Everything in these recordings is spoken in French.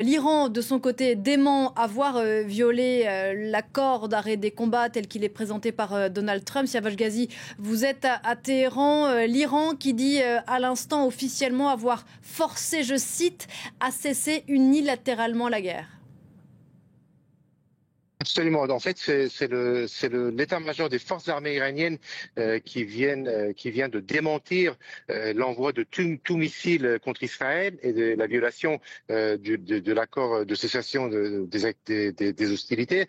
L'Iran, de son côté, dément avoir violé l'accord d'arrêt des combats tel qu'il est présenté par Donald Trump. Siavash Ghazi, vous êtes à Téhéran. L'Iran qui dit à l'instant officiellement avoir forcé, je cite, à cesser unilatéralement la guerre. Absolument. En fait, c'est l'état-major des forces armées iraniennes qui vient de démentir l'envoi de tout missile contre Israël et de la violation de l'accord de cessation des hostilités.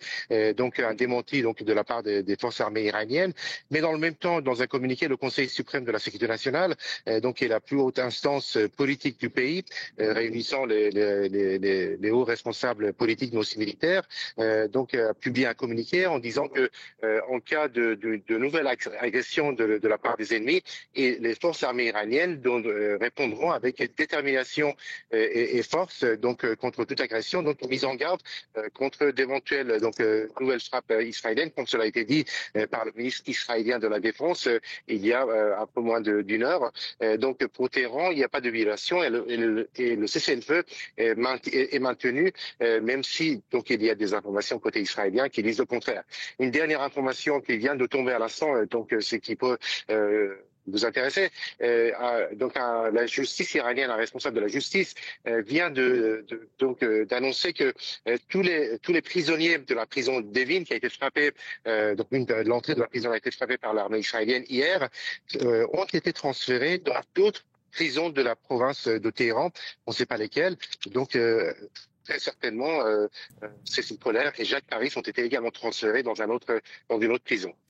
Donc un démenti donc de la part des forces armées iraniennes. Mais dans le même temps, dans un communiqué, le Conseil suprême de la sécurité nationale, donc qui est la plus haute instance politique du pays, réunissant les hauts responsables politiques mais aussi militaires, donc a publié un communiqué en disant que en cas de nouvelles agressions de la part des ennemis, et les forces armées iraniennes répondront avec détermination et force donc contre toute agression, donc mise en garde contre d'éventuelles nouvelles frappes israéliennes, comme cela a été dit par le ministre israélien de la Défense il y a un peu moins d'une heure. Donc pour Téhéran, il n'y a pas de violation et le cessez-le-feu est maintenu, même si donc il y a des informations côté israélien qui disent le contraire. Une dernière information qui vient de tomber à l'instant, donc ce qui peut vous intéresser. La justice iranienne, un responsable de la justice, vient d'annoncer que tous les prisonniers de la prison d'Evin, qui a été frappée, l'entrée de la prison a été frappée par l'armée israélienne hier, ont été transférés dans d'autres prisons de la province de Téhéran. On ne sait pas lesquelles. Donc très certainement, Cécile Polaire et Jacques Paris ont été également transférés dans une autre prison.